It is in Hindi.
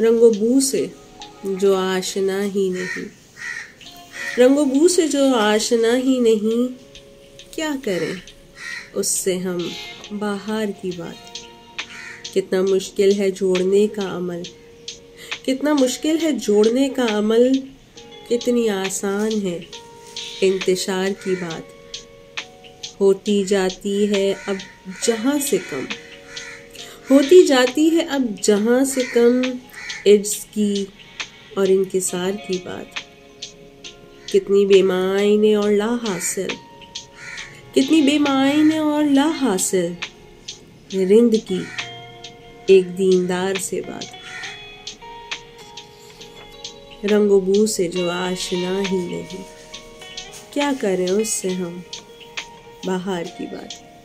रंगो बू से जो आशना ही नहीं, रंगो बू से जो आशना ही नहीं, क्या करें उससे हम बाहर की बात। कितना मुश्किल है जोड़ने का अमल, कितना मुश्किल है जोड़ने का अमल, कितनी आसान है इंतशार की बात। होती जाती है अब जहां से कम, होती जाती है अब जहां से कम इज्ज की और इंकिसार की बात। कितनी बेमायने और ला हासिल, कितनी बेमायने और ला हासिल रिंद की एक दीनदार से बात। रंगो बू से जो आशना ही नहीं, क्या करें उससे हम बाहर की बात।